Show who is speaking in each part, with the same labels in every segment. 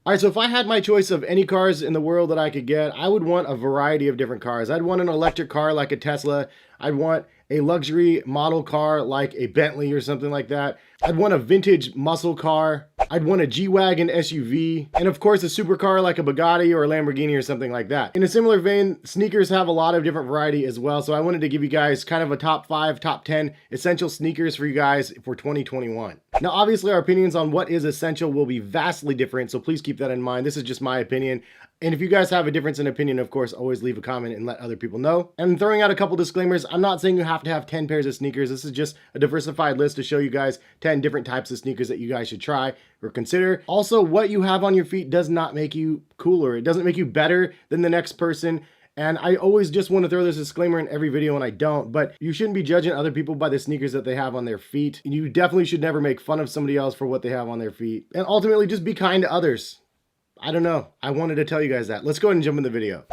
Speaker 1: All right, so if I had my choice of any cars in the world that I could get, I would want a variety of different cars. I'd want an electric car like a Tesla. I'd want a luxury model car like a Bentley or something like that. I'd want a vintage muscle car. I'd want a G-Wagon SUV. And of course, a supercar like a Bugatti or a Lamborghini or something like that. In a similar vein, sneakers have a lot of different variety as well. So I wanted to give you guys kind of a top 5, top 10 essential sneakers for you guys for 2021. Now, obviously, our opinions on what is essential will be vastly different. So please keep that in mind. This is just my opinion. And if you guys have a difference in opinion, of course, always leave a comment and let other people know. And throwing out a couple disclaimers, I'm not saying you have to have 10 pairs of sneakers. This is just a diversified list to show you guys 10 different types of sneakers that you guys should try or consider. Also, what you have on your feet does not make you cooler. It doesn't make you better than the next person. And I always just want to throw this disclaimer in every video, and I don't, but you shouldn't be judging other people by the sneakers that they have on their feet. You definitely should never make fun of somebody else for what they have on their feet. And ultimately, just be kind to others. I don't know. I wanted to tell you guys that. Let's go ahead and jump in the video.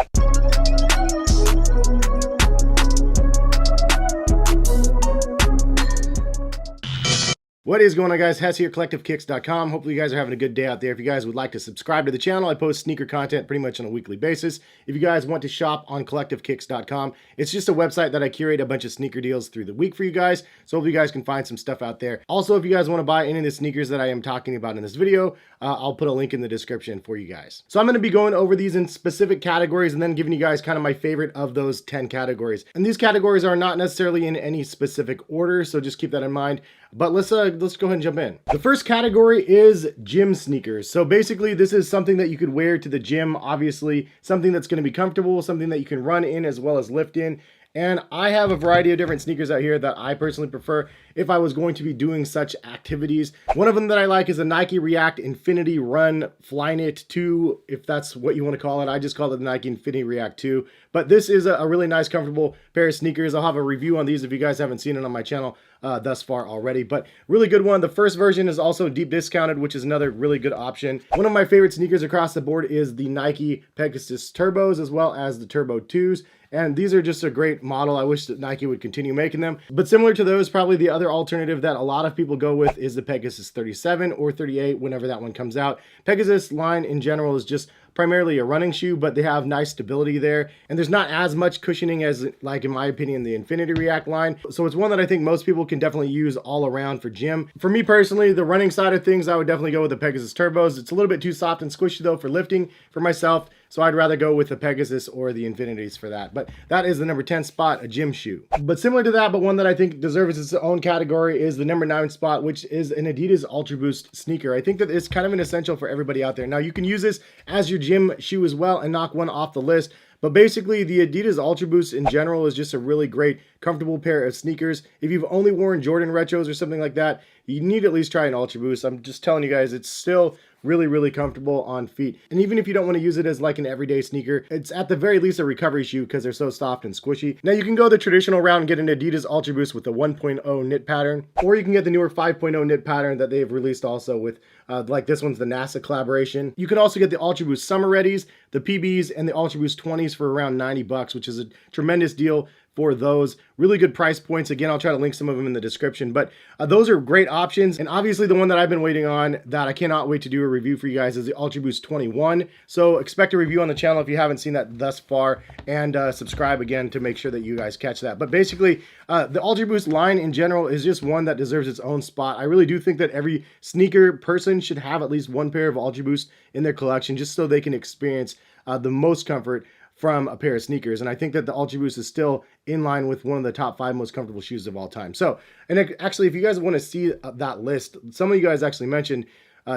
Speaker 1: What is going on, guys? Hess here, collectivekicks.com. Hopefully you guys are having a good day out there. If you guys would like to subscribe to the channel, I post sneaker content pretty much on a weekly basis. If you guys want to shop on collectivekicks.com, it's just a website that I curate a bunch of sneaker deals through the week for you guys. So hopefully you guys can find some stuff out there. Also, if you guys want to buy any of the sneakers that I am talking about in this video, I'll put a link in the description for you guys. So I'm going to be going over these in specific categories and then giving you guys kind of my favorite of those 10 categories. And these categories are not necessarily in any specific order, so just keep that in mind. But let's go ahead and jump in. The first category is gym sneakers. So basically this is something that you could wear to the gym, obviously something that's going to be comfortable, something that you can run in as well as lift in. And I have a variety of different sneakers out here that I personally prefer if I was going to be doing such activities. One of them that I like is the Nike React Infinity Run Flyknit 2, if that's what you want to call it. I just call it the Nike Infinity React 2. But this is a really nice, comfortable pair of sneakers. I'll have a review on these if you guys haven't seen it on my channel thus far already. But really good one. The first version is also deep discounted, which is another really good option. One of my favorite sneakers across the board is the Nike Pegasus Turbos as well as the Turbo 2s. And these are just a great model. I wish that Nike would continue making them. But similar to those, probably the other alternative that a lot of people go with is the Pegasus 37 or 38 whenever that one comes out. Pegasus line in general is just primarily a running shoe, but they have nice stability there. And there's not as much cushioning as, like, in my opinion, the Infinity React line. So it's one that I think most people can definitely use all around for gym. For me personally, the running side of things, I would definitely go with the Pegasus Turbos. It's a little bit too soft and squishy though for lifting for myself. So I'd rather go with the Pegasus or the Infinities for that. But that is the number 10 spot, a gym shoe. But similar to that, but one that I think deserves its own category is the number 9 spot, which is an Adidas Ultraboost sneaker. I think that it's kind of an essential for everybody out there. Now you can use this as your gym shoe as well and knock one off the list. But basically, the Adidas Ultraboost in general is just a really great, comfortable pair of sneakers. If you've only worn Jordan Retros or something like that, you need to at least try an Ultraboost. I'm just telling you guys, it's still really, really comfortable on feet. And even if you don't want to use it as like an everyday sneaker, it's at the very least a recovery shoe because they're so soft and squishy. Now you can go the traditional route and get an Adidas Ultraboost with the 1.0 knit pattern, or you can get the newer 5.0 knit pattern that they've released also with like this one's the NASA collaboration. You can also get the Ultraboost Summer Readies, the PBs, and the Ultraboost 20s for around 90 bucks, which is a tremendous deal for those. Really good price points. Again, I'll try to link some of them in the description, but those are great options. And obviously the one that I've been waiting on that I cannot wait to do a review for you guys is the Ultraboost 21. So expect a review on the channel if you haven't seen that thus far, and subscribe again to make sure that you guys catch that. But basically the Ultraboost line in general is just one that deserves its own spot. I really do think that every sneaker person should have at least one pair of Ultraboost in their collection just so they can experience the most comfort from a pair of sneakers. And I think that the Ultraboost is still in line with one of the top 5 most comfortable shoes of all time. So, and actually, if you guys want to see that list, some of you guys actually mentioned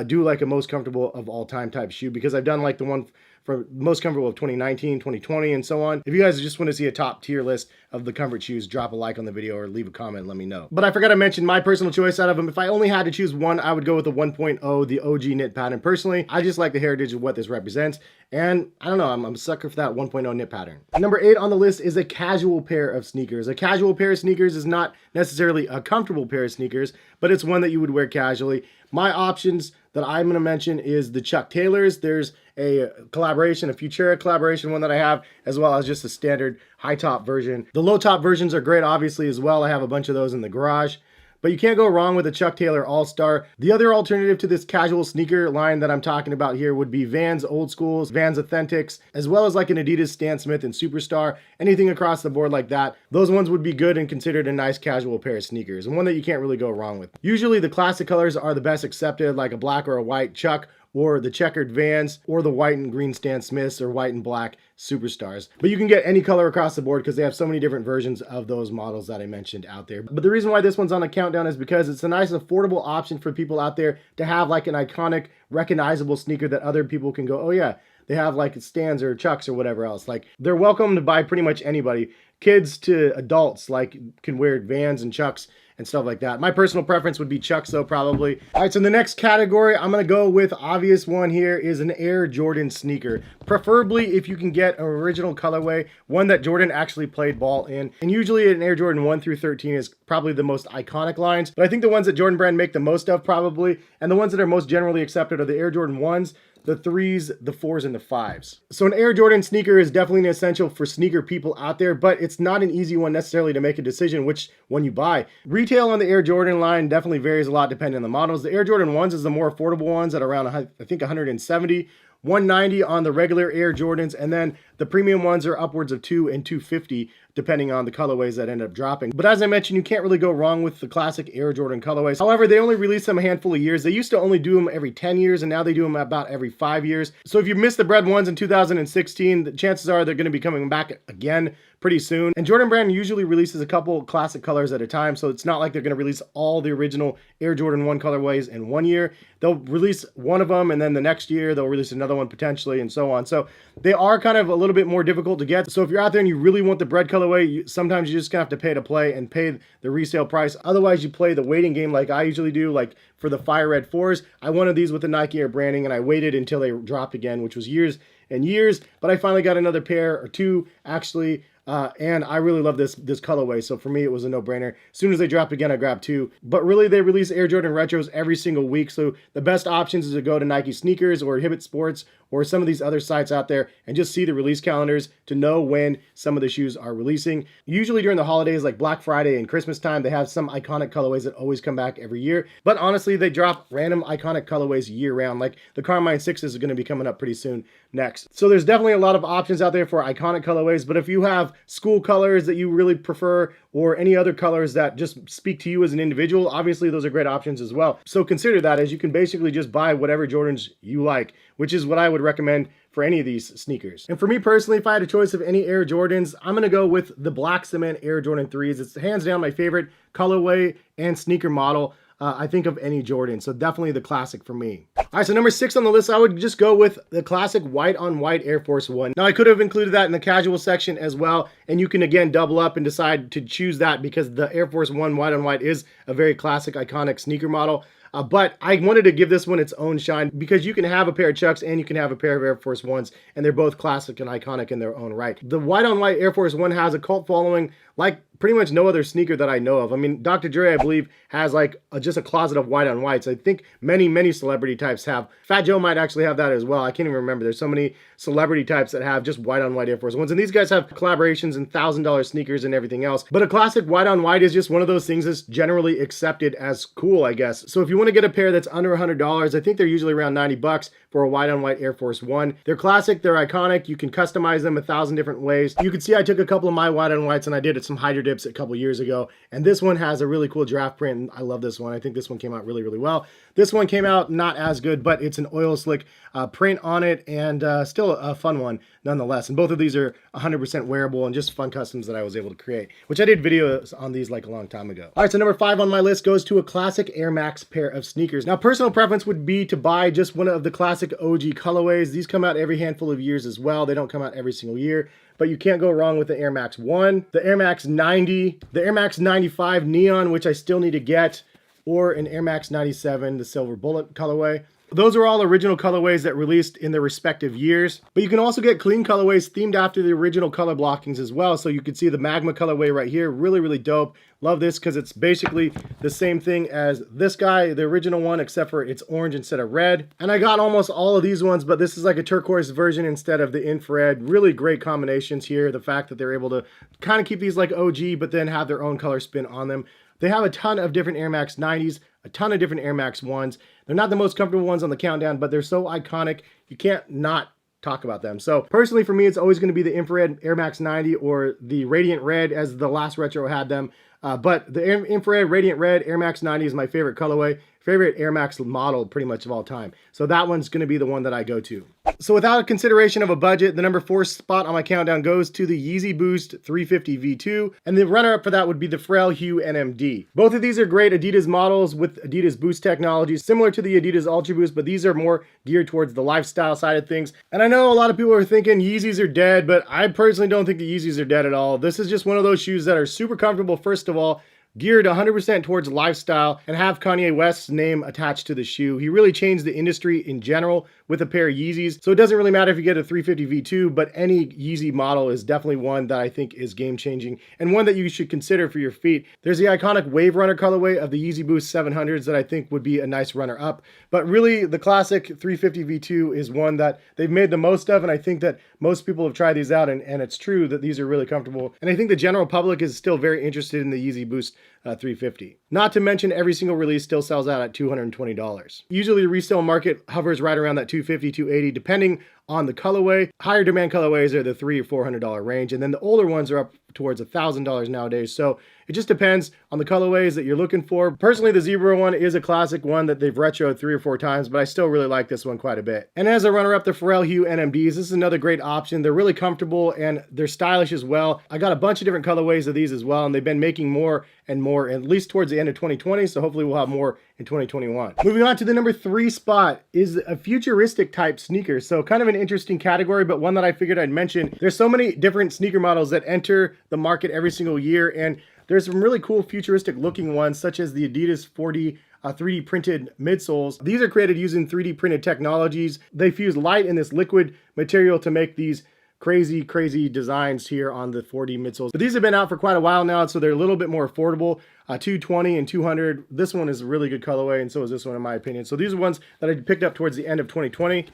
Speaker 1: do like a most comfortable of all time type shoe, because I've done like the one for most comfortable of 2019, 2020, and so on. If you guys just want to see a top tier list of the comfort shoes, drop a like on the video or leave a comment and let me know. But I forgot to mention my personal choice out of them. If I only had to choose one, I would go with the 1.0, the OG knit pattern. Personally, I just like the heritage of what this represents. And I don't know, I'm a sucker for that 1.0 knit pattern. Number 8 on the list is a casual pair of sneakers. A casual pair of sneakers is not necessarily a comfortable pair of sneakers, but it's one that you would wear casually. My options that I'm going to mention is the Chuck Taylors. There's a collaboration, a Futura collaboration one that I have, as well as just a standard high top version. The low top versions are great, obviously, as well. I have a bunch of those in the garage. but you can't go wrong with a Chuck Taylor All-Star. The other alternative to this casual sneaker line that I'm talking about here would be Vans Old Schools, Vans Authentics, as well as like an Adidas Stan Smith and Superstar, anything across the board like that. Those ones would be good and considered a nice casual pair of sneakers, and one that you can't really go wrong with. Usually the classic colors are the best accepted, like a black or a white Chuck, or the checkered Vans, or the white and green Stan Smiths, or white and black Superstars. But you can get any color across the board because they have so many different versions of those models that I mentioned out there. But the reason why this one's on the countdown is because it's a nice affordable option for people out there to have like an iconic, recognizable sneaker that other people can go, oh yeah, they have like Stans or Chucks or whatever else. Like, they're welcomed by pretty much anybody. Kids to adults like can wear Vans and Chucks and stuff like that. My personal preference would be Chucks though, probably. All right, so the next category I'm gonna go with, obvious one here, is an Air Jordan sneaker. Preferably if you can get an original colorway, one that Jordan actually played ball in. And usually an Air Jordan 1 through 13 is probably the most iconic lines. But I think the ones that Jordan Brand make the most of probably, and the ones that are most generally accepted are the Air Jordan 1s, the 3s, the 4s, and the 5s. So an Air Jordan sneaker is definitely an essential for sneaker people out there, but it's not an easy one necessarily to make a decision which one you buy. Retail on the Air Jordan line definitely varies a lot depending on the models. The Air Jordan 1s is the more affordable ones at around, I think, 170. 190 on the regular Air Jordans, and then the premium ones are upwards of $200 and $250 depending on the colorways that end up dropping. But as I mentioned, you can't really go wrong with the classic Air Jordan colorways. However, they only release them a handful of years. They used to only do them every 10 years, and now they do them about every 5 years. So if you missed the bread ones in 2016, the chances are they're going to be coming back again pretty soon. And Jordan Brand usually releases a couple classic colors at a time, so it's not like they're going to release all the original Air Jordan 1 colorways in 1 year. They'll release one of them, and then the next year they'll release another one potentially, and so on. So they are kind of a little bit more difficult to get. So if you're out there and you really want the bread colorway, sometimes you just gonna have to pay to play and pay the resale price. Otherwise, you play the waiting game like I usually do. Like for the Fire Red 4s, I wanted these with the Nike Air branding, and I waited until they dropped again, which was years and years. But I finally got another pair, or two actually, and I really love this colorway. So for me, it was a no-brainer. As soon as they dropped again, I grabbed two. But really, they release Air Jordan Retros every single week. So the best options is to go to Nike Sneakers or Hibbett Sports or some of these other sites out there and just see the release calendars to know when some of the shoes are releasing. Usually during the holidays like Black Friday and Christmas time, they have some iconic colorways that always come back every year. But honestly, they drop random iconic colorways year round. Like the Carmine 6s is going to be coming up pretty soon next. So there's definitely a lot of options out there for iconic colorways. But if you have school colors that you really prefer or any other colors that just speak to you as an individual, obviously those are great options as well. So consider that, as you can basically just buy whatever Jordans you like, which is what I would recommend for any of these sneakers. And for me personally, if I had a choice of any Air Jordans, I'm gonna go with the Black Cement Air Jordan 3s. It's hands down my favorite colorway and sneaker model I think of any Jordan. So definitely the classic for me. All right, so number 6 on the list, I would just go with the classic white on white Air Force One. Now I could have included that in the casual section as well, and you can again double up and decide to choose that because the Air Force One white on white is a very classic, iconic sneaker model. But I wanted to give this one its own shine because you can have a pair of Chucks and you can have a pair of Air Force Ones, and they're both classic and iconic in their own right. The white on white Air Force One has a cult following like pretty much no other sneaker that I know of. I mean, Dr. Dre, I believe, has like just a closet of white on whites. I think many celebrity types have. Fat Joe might actually have that as well. I can't even remember. There's so many celebrity types that have just white on white Air Force Ones. And these guys have collaborations and $1,000 sneakers and everything else. But a classic white on white is just one of those things that's generally accepted as cool, I guess. So if you want to get a pair that's under $100, I think they're usually around 90 bucks for a white on white Air Force One. They're classic, they're iconic. You can customize them 1,000 different ways. You can see I took a couple of my white on whites and I did some Hydro Dips a couple years ago. And this one has a really cool draft print. And I love this one. I think this one came out really well. This one came out not as good, but it's an oil slick print on it, and still a fun one nonetheless. And both of these are 100% wearable and just fun customs that I was able to create, which I did videos on these like a long time ago. All right, so number 5 on my list goes to a classic Air Max pair of sneakers. Now, personal preference would be to buy just one of the classic OG colorways. These come out every handful of years as well. They don't come out every single year, but you can't go wrong with the Air Max 1, the Air Max 90, the Air Max 95 Neon, which I still need to get, or an Air Max 97, the Silver Bullet colorway. Those are all original colorways that released in their respective years, but you can also get clean colorways themed after the original color blockings as well. So you can see the Magma colorway right here, really dope. Love this because it's basically the same thing as this guy, the original one, except for it's orange instead of red. And I got almost all of these ones, but this is like a turquoise version instead of the infrared. Really great combinations here. The fact that they're able to kind of keep these like OG, but then have their own color spin on them. They have a ton of different Air Max 90s, a ton of different Air Max 1s. They're not the most comfortable ones on the countdown, but they're so iconic, you can't not talk about them. So personally for me, it's always going to be the infrared Air Max 90 or the Radiant Red, as the last retro had them. But the infrared Radiant Red Air Max 90 is my favorite colorway, favorite Air Max model pretty much of all time. So that one's going to be the one that I go to. So without a consideration of a budget, the number 4 spot on my countdown goes to the Yeezy Boost 350 V2, and the runner-up for that would be the Pharrell Hue NMD. Both of these are great Adidas models with Adidas Boost technology, similar to the Adidas Ultraboost, but these are more geared towards the lifestyle side of things. And I know a lot of people are thinking Yeezys are dead, but I personally don't think the Yeezys are dead at all. This is just one of those shoes that are super comfortable, first of all, geared 100% towards lifestyle, and have Kanye West's name attached to the shoe. He really changed the industry in general with a pair of Yeezys. So it doesn't really matter if you get a 350 V2, but any Yeezy model is definitely one that I think is game changing and one that you should consider for your feet. There's the iconic Wave Runner colorway of the Yeezy Boost 700s that I think would be a nice runner up. But really the classic 350 V2 is one that they've made the most of, and I think that most people have tried these out, and it's true that these are really comfortable. And I think the general public is still very interested in the Yeezy Boost 350. Not to mention every single release still sells out at $220. Usually the resale market hovers right around that $250, $280, depending on the colorway. Higher demand colorways are the $300 or $400 range, and then the older ones are up towards $1,000 nowadays. So it just depends on the colorways that you're looking for. Personally, the Zebra one is a classic one that they've retroed 3 or 4 times, but I still really like this one quite a bit. And as a runner-up, the Pharrell Hue NMDs, this is another great option. They're really comfortable and they're stylish as well. I got a bunch of different colorways of these as well, and they've been making more and more, at least towards the end of 2020, so hopefully we'll have more in 2021. Moving on to the number 3 spot is a futuristic type sneaker. So kind of an interesting category, but one that I figured I'd mention. There's so many different sneaker models that enter the market every single year, and there's some really cool futuristic looking ones, such as the Adidas 4D 3D printed midsoles. These are created using 3D printed technologies. They fuse light in this liquid material to make these crazy designs here on the 4D midsoles. But these have been out for quite a while now, so they're a little bit more affordable. $220 and $200. This one is a really good colorway, and so is this one in my opinion. So these are ones that I picked up towards the end of 2020.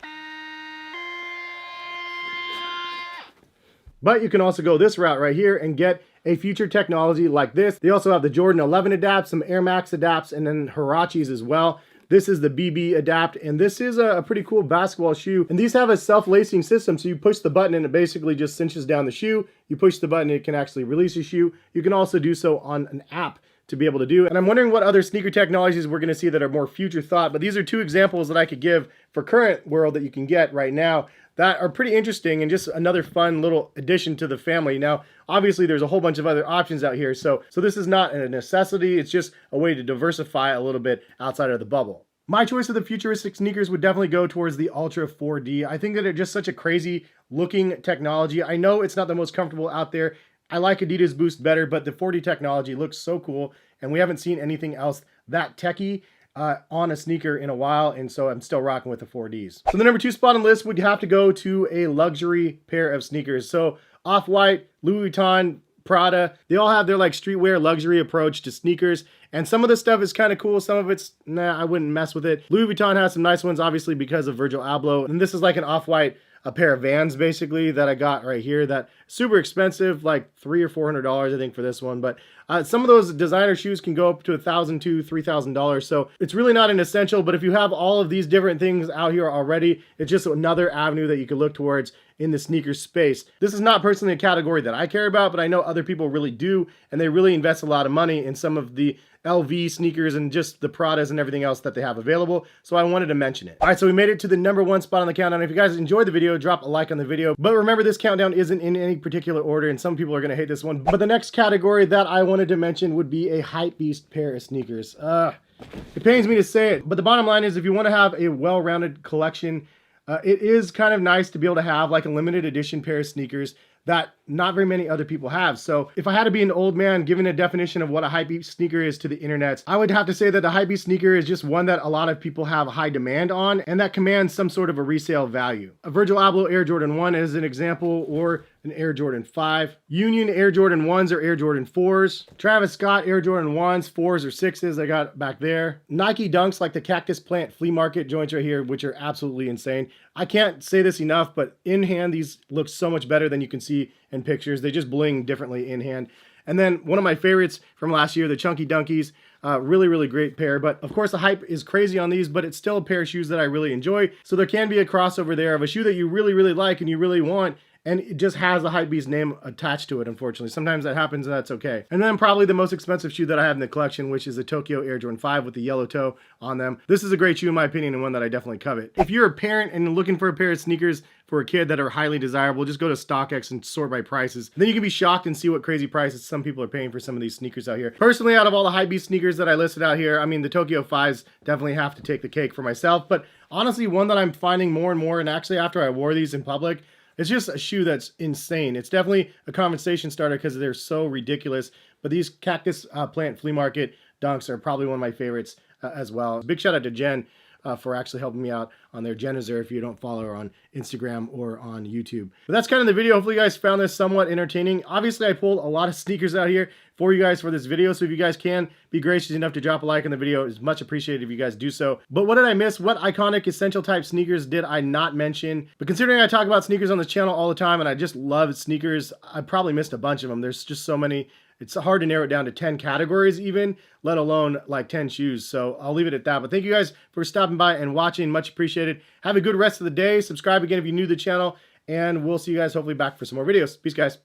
Speaker 1: But you can also go this route right here and get a future technology like this. They also have the Jordan 11 Adapt, some Air Max Adapts, and then Huaraches as well. This is the BB Adapt, and this is a pretty cool basketball shoe. And these have a self-lacing system, so you push the button and it basically just cinches down the shoe. You push the button, it can actually release a shoe. You can also do so on an app to be able to do. And I'm wondering what other sneaker technologies we're gonna see that are more future thought, but these are 2 examples that I could give for current world that you can get right now that are pretty interesting and just another fun little addition to the family. Now, obviously there's a whole bunch of other options out here, so this is not a necessity, it's just a way to diversify a little bit outside of the bubble. My choice of the futuristic sneakers would definitely go towards the Ultra 4D. I think that they're just such a crazy looking technology. I know it's not the most comfortable out there. I like Adidas Boost better, but the 4D technology looks so cool, and we haven't seen anything else that techy on a sneaker in a while, and so I'm still rocking with the 4Ds. So the number 2 spot on the list would have to go to a luxury pair of sneakers. So Off-White, Louis Vuitton, Prada, they all have their like streetwear luxury approach to sneakers, and some of this stuff is kind of cool, some of it's nah, I wouldn't mess with it. Louis Vuitton has some nice ones, obviously because of Virgil Abloh, and this is like an Off-White a pair of Vans basically that I got right here, that super expensive, like $300 or $400 I think for this one, but some of those designer shoes can go up to $1,000 to $3,000, so it's really not an essential. But if you have all of these different things out here already, it's just another avenue that you can look towards in the sneaker space. This is not personally a category that I care about, but I know other people really do, and they really invest a lot of money in some of the LV sneakers and just the Pradas and everything else that they have available, so I wanted to mention it. All right, so we made it to the number 1 spot on the countdown. If you guys enjoyed the video, drop a like on the video, but remember this countdown isn't in any particular order, and some people are going to hate this one, but the next category that I wanted to mention would be a hypebeast pair of sneakers. It pains me to say it, but the bottom line is if you want to have a well-rounded collection, it is kind of nice to be able to have like a limited edition pair of sneakers that not very many other people have. So if I had to be an old man giving a definition of what a hypebeast sneaker is to the internet, I would have to say that the hypebeast sneaker is just one that a lot of people have a high demand on and that commands some sort of a resale value. A Virgil Abloh Air Jordan 1 is an example, or an Air Jordan 5. Union Air Jordan 1s or Air Jordan 4s. Travis Scott Air Jordan 1s, 4s or 6s I got back there. Nike Dunks like the Cactus Plant flea market joints right here, which are absolutely insane. I can't say this enough, but in hand these look so much better than you can see in pictures. They just bling differently in hand. And then one of my favorites from last year, the Chunky Dunkies. Really, really great pair. But of course, the hype is crazy on these, but it's still a pair of shoes that I really enjoy. So there can be a crossover there of a shoe that you really, really like and you really want, and it just has the Hypebeast name attached to it, unfortunately. Sometimes that happens, and that's okay. And then probably the most expensive shoe that I have in the collection, which is the Tokyo Air Jordan 5 with the yellow toe on them. This is a great shoe in my opinion, and one that I definitely covet. If you're a parent and looking for a pair of sneakers for a kid that are highly desirable, just go to StockX and sort by prices. Then you can be shocked and see what crazy prices some people are paying for some of these sneakers out here. Personally, out of all the Hypebeast sneakers that I listed out here, I mean, the Tokyo 5s definitely have to take the cake for myself. But honestly, one that I'm finding more and more, and actually after I wore these in public, it's just a shoe that's insane. It's definitely a conversation starter because they're so ridiculous. But these Cactus Plant Flea Market Dunks are probably one of my favorites as well. Big shout out to Jen for actually helping me out on their Jen is there if you don't follow her on Instagram or on YouTube. But that's kind of the video. Hopefully you guys found this somewhat entertaining. Obviously, I pulled a lot of sneakers out here for you guys for this video. So if you guys can be gracious enough to drop a like on the video, it's much appreciated if you guys do so. But what did I miss? What iconic essential type sneakers did I not mention? But considering I talk about sneakers on this channel all the time and I just love sneakers, I probably missed a bunch of them. There's just so many. It's hard to narrow it down to 10 categories even, let alone like 10 shoes. So I'll leave it at that. But thank you guys for stopping by and watching. Much appreciated. Have a good rest of the day. Subscribe again if you're new to the channel. And we'll see you guys hopefully back for some more videos. Peace, guys.